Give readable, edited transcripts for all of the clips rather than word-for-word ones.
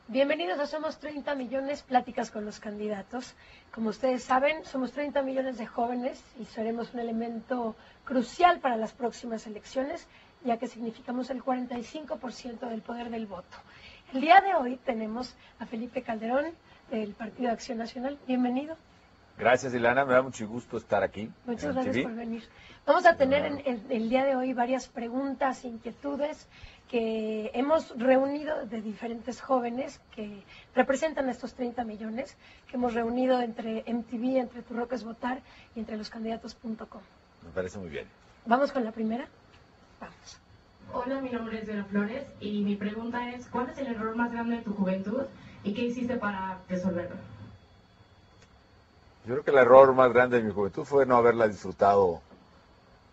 Bienvenidos a Somos 30 Millones, pláticas con los candidatos. Como ustedes saben, somos 30 millones de jóvenes y seremos un elemento crucial para las próximas elecciones, ya que significamos el 45% del poder del voto. El día de hoy tenemos a Felipe Calderón, del Partido de Acción Nacional. Bienvenido. Gracias, Ilana, me da mucho gusto estar aquí. Muchas gracias por venir. Vamos a tener el día de hoy varias preguntas, inquietudes que hemos reunido de diferentes jóvenes que representan a estos 30 millones, que hemos reunido entre MTV, entre Tu Roca es Votar y entre loscandidatos.com. Me parece muy bien. ¿Vamos con la primera? Vamos. Hola, mi nombre es Vera Flores y mi pregunta es, ¿cuál es el error más grande de tu juventud y qué hiciste para resolverlo? Yo creo que el error más grande de mi juventud fue no haberla disfrutado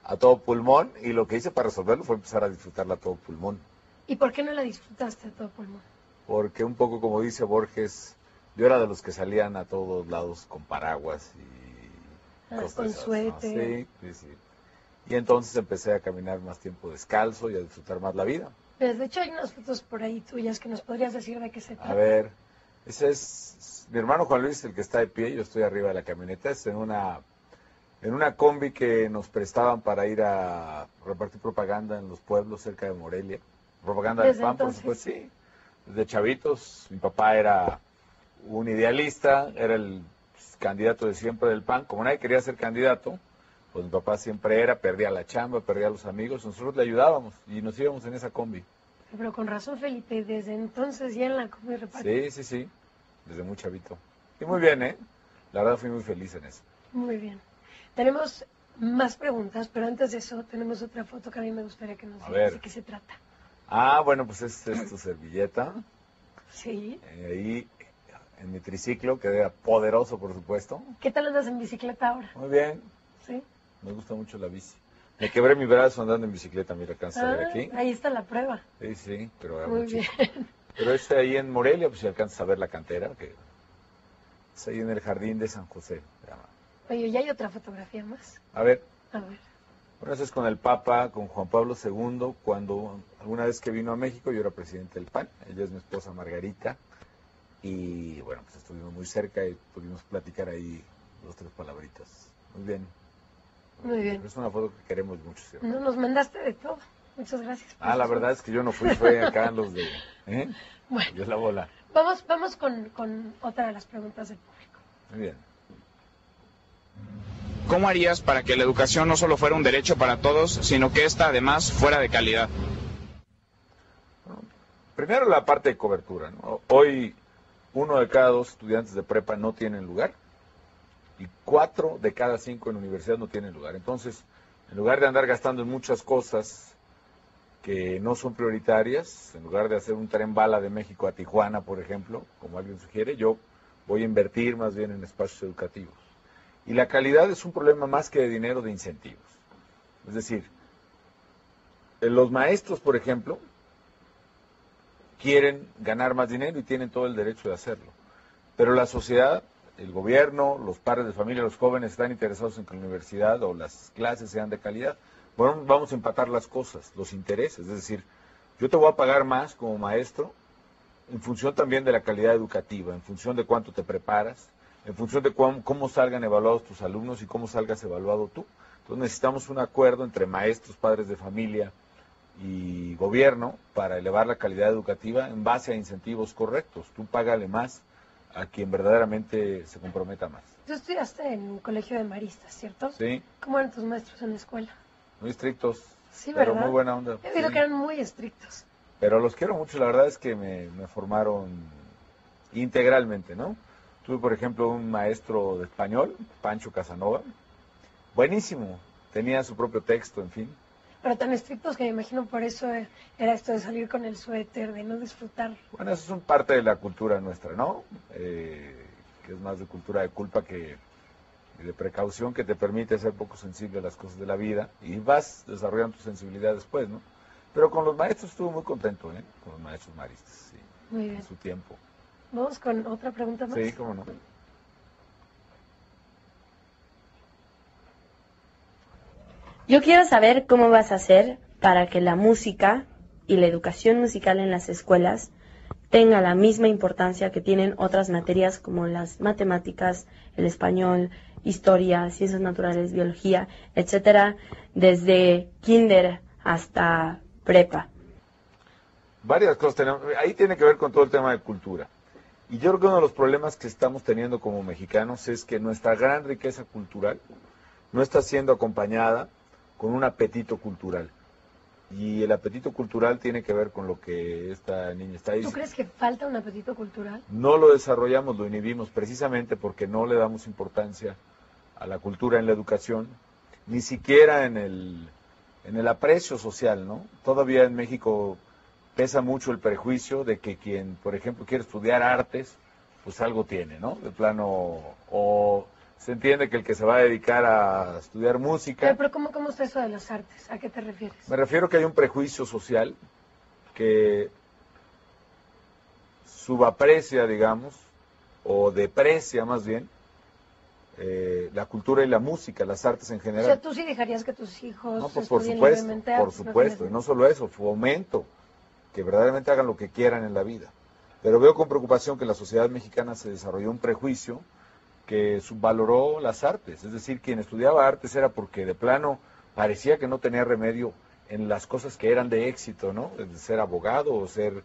a todo pulmón, y lo que hice para resolverlo fue empezar a disfrutarla a todo pulmón. ¿Y por qué no la disfrutaste a todo pulmón? Porque un poco como dice Borges, yo era de los que salían a todos lados con paraguas y cosas con esas, suéter. ¿no? Sí. Y entonces empecé a caminar más tiempo descalzo y a disfrutar más la vida. Pues de hecho hay unas fotos por ahí tuyas que nos podrías decir de qué se trata. A ver, ese es mi hermano Juan Luis, el que está de pie, yo estoy arriba de la camioneta, es en una combi que nos prestaban para ir a repartir propaganda en los pueblos cerca de Morelia. Propaganda del PAN, por supuesto, sí. Desde chavitos, mi papá era un idealista, era el candidato de siempre del PAN. Como nadie quería ser candidato, pues mi papá siempre perdía la chamba, perdía a los amigos, nosotros le ayudábamos y nos íbamos en esa combi. Pero con razón, Felipe, desde entonces ya en la combi repartía. Sí, desde muy chavito. Y muy bien, la verdad fui muy feliz en eso. Muy bien. Tenemos más preguntas, pero antes de eso tenemos otra foto que a mí me gustaría que nos digas de qué se trata. Ah, bueno, pues esta es tu servilleta. Sí. Ahí en mi triciclo, que era poderoso, por supuesto. ¿Qué tal andas en bicicleta ahora? Muy bien. Sí. Me gusta mucho la bici. Me quebré mi brazo andando en bicicleta, mira, alcanza a ver aquí. Ahí está la prueba. Sí, pero muy bien. Pero ahí en Morelia, pues si alcanzas a ver la cantera, que es ahí en el jardín de San José. Oye, ¿ya hay otra fotografía más? A ver. Bueno, eso es con el Papa, con Juan Pablo II, cuando alguna vez que vino a México, yo era presidente del PAN, ella es mi esposa Margarita, y bueno, pues estuvimos muy cerca y pudimos platicar ahí 2-3 palabritas. Muy bien. Muy bien. Es una foto que queremos mucho, ¿cierto? No, nos mandaste de todo. Muchas gracias. La verdad es que yo no fue acá los de... Bueno. Yo la bola. Vamos con otra de las preguntas del público. Muy bien. ¿Cómo harías para que la educación no solo fuera un derecho para todos, sino que esta además fuera de calidad? Bueno, primero la parte de cobertura, ¿no? Hoy 1 de cada 2 estudiantes de prepa no tienen lugar y 4 de cada 5 en universidad no tienen lugar. Entonces, en lugar de andar gastando en muchas cosas que no son prioritarias, en lugar de hacer un tren bala de México a Tijuana, por ejemplo, como alguien sugiere, yo voy a invertir más bien en espacios educativos. Y la calidad es un problema más que de dinero, de incentivos. Es decir, los maestros, por ejemplo, quieren ganar más dinero y tienen todo el derecho de hacerlo. Pero la sociedad, el gobierno, los padres de familia, los jóvenes están interesados en que la universidad o las clases sean de calidad. Bueno, vamos a empatar las cosas, los intereses. Es decir, yo te voy a pagar más como maestro en función también de la calidad educativa, en función de cuánto te preparas, en función de cómo salgan evaluados tus alumnos y cómo salgas evaluado tú. Entonces necesitamos un acuerdo entre maestros, padres de familia y gobierno para elevar la calidad educativa en base a incentivos correctos. Tú págale más a quien verdaderamente se comprometa más. Tú estudiaste en un colegio de maristas, ¿cierto? Sí. ¿Cómo eran tus maestros en la escuela? Muy estrictos, sí, pero ¿verdad? muy buena onda. He oído que eran muy estrictos. Pero los quiero mucho, la verdad es que me formaron integralmente, ¿no? Tuve, por ejemplo, un maestro de español, Pancho Casanova, buenísimo, tenía su propio texto, en fin. Pero tan estrictos que me imagino por eso era esto de salir con el suéter, de no disfrutar. Bueno, eso es parte de la cultura nuestra, ¿no? Que es más de cultura de culpa que de precaución, que te permite ser poco sensible a las cosas de la vida y vas desarrollando tu sensibilidad después, ¿no? Pero con los maestros estuve muy contento, con los maestros maristas, sí, muy bien. en su tiempo. Vamos con otra pregunta más. Sí, cómo no. Yo quiero saber cómo vas a hacer para que la música y la educación musical en las escuelas tenga la misma importancia que tienen otras materias como las matemáticas, el español, historia, ciencias naturales, biología, etcétera, desde kinder hasta prepa. Varias cosas tenemos. Ahí tiene que ver con todo el tema de cultura. Y yo creo que uno de los problemas que estamos teniendo como mexicanos es que nuestra gran riqueza cultural no está siendo acompañada con un apetito cultural. Y el apetito cultural tiene que ver con lo que esta niña está diciendo. ¿Tú crees que falta un apetito cultural? No lo desarrollamos, lo inhibimos precisamente porque no le damos importancia a la cultura en la educación, ni siquiera en el aprecio social, ¿no? Todavía en México pesa mucho el prejuicio de que quien, por ejemplo, quiere estudiar artes, pues algo tiene, ¿no? De plano, o se entiende que el que se va a dedicar a estudiar música... Pero ¿cómo está eso de las artes? ¿A qué te refieres? Me refiero que hay un prejuicio social que subaprecia, digamos, o deprecia más bien, la cultura y la música, las artes en general. O sea, ¿tú sí dejarías que tus hijos No, pues, estudien libremente por artes? supuesto, y no solo eso, fomento que verdaderamente hagan lo que quieran en la vida. Pero veo con preocupación que en la sociedad mexicana se desarrolló un prejuicio que subvaloró las artes, es decir, quien estudiaba artes era porque de plano parecía que no tenía remedio en las cosas que eran de éxito, ¿no? De ser abogado o ser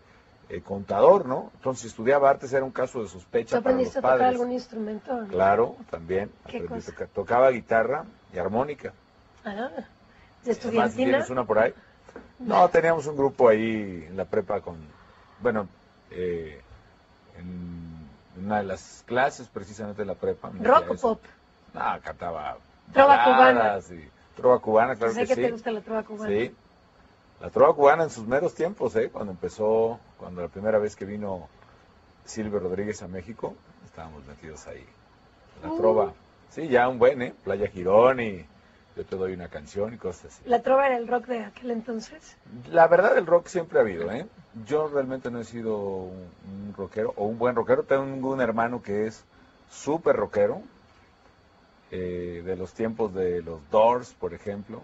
contador, ¿no? Entonces, si estudiaba artes era un caso de sospecha ¿Tú para los aprendiste a padres. tocar algún instrumento? Claro, también. ¿Qué cosa? Tocaba guitarra y armónica. Ah, ¿de Además, estudiantina? ¿tienes una por ahí? No, teníamos un grupo ahí en la prepa con, bueno, en una de las clases precisamente de la prepa. ¿Rock o pop? No, cantaba Trova cubana. baladas y trova cubana, claro Sé que que sí. te gusta la trova cubana. Sí, la trova cubana en sus meros tiempos, cuando la primera vez que vino Silvio Rodríguez a México, estábamos metidos ahí. La trova, sí, ya un buen, Playa Girón y Yo te doy una canción y cosas así. ¿La trova era el rock de aquel entonces? La verdad, el rock siempre ha habido, Yo realmente no he sido un rockero o un buen rockero. Tengo un hermano que es súper rockero, de los tiempos de los Doors, por ejemplo.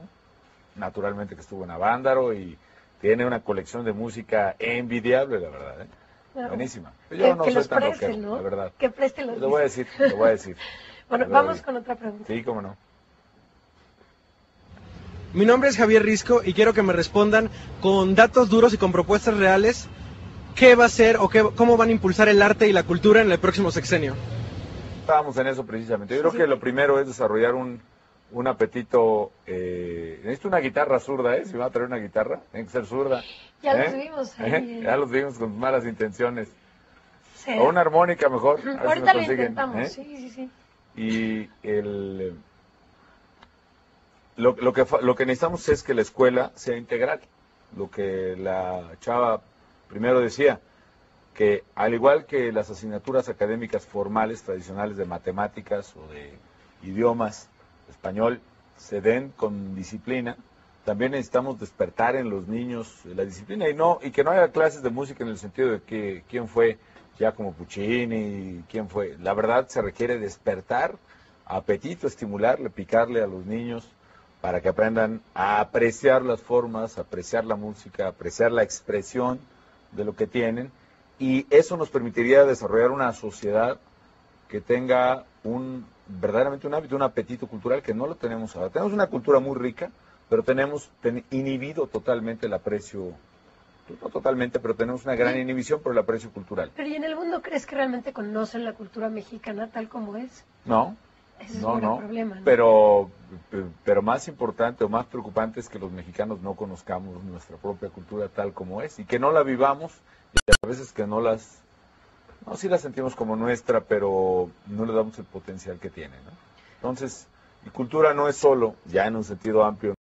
Naturalmente que estuvo en Avándaro y tiene una colección de música envidiable, la verdad, Claro. Buenísima. Yo no que soy los tan preste, rockero, ¿no? la verdad. Que preste los Lo voy a decir, lo voy a decir. Bueno, La verdad, vamos con otra pregunta. Sí, cómo no. Mi nombre es Javier Risco y quiero que me respondan con datos duros y con propuestas reales qué va a ser o cómo van a impulsar el arte y la cultura en el próximo sexenio. Estábamos en eso precisamente. Yo creo que lo primero es desarrollar un apetito. Necesito una guitarra zurda, Si me va a traer una guitarra, tiene que ser zurda. Ya los vimos ahí. Ya los vimos con malas intenciones. Sí. O una armónica mejor. A ver si Ahorita me lo consiguen, intentamos, sí. Y lo que necesitamos es que la escuela sea integral. Lo que la chava primero decía, que al igual que las asignaturas académicas formales tradicionales de matemáticas o de idiomas, español, se den con disciplina, también necesitamos despertar en los niños la disciplina y que no haya clases de música en el sentido de que quién fue ya como Puccini, quién fue. La verdad se requiere despertar apetito, estimularle, picarle a los niños para que aprendan a apreciar las formas, apreciar la música, apreciar la expresión de lo que tienen, y eso nos permitiría desarrollar una sociedad que tenga verdaderamente un hábito, un apetito cultural que no lo tenemos ahora. Tenemos una cultura muy rica, pero tenemos inhibido totalmente el aprecio, no totalmente, pero tenemos una gran inhibición por el aprecio cultural. Pero ¿y en el mundo crees que realmente conocen la cultura mexicana tal como es? No. Ese es un gran problema, ¿no? Pero más importante o más preocupante es que los mexicanos no conozcamos nuestra propia cultura tal como es y que no la vivamos y a veces que sí la sentimos como nuestra, pero no le damos el potencial que tiene, ¿no? Entonces, y cultura no es solo, ya en un sentido amplio,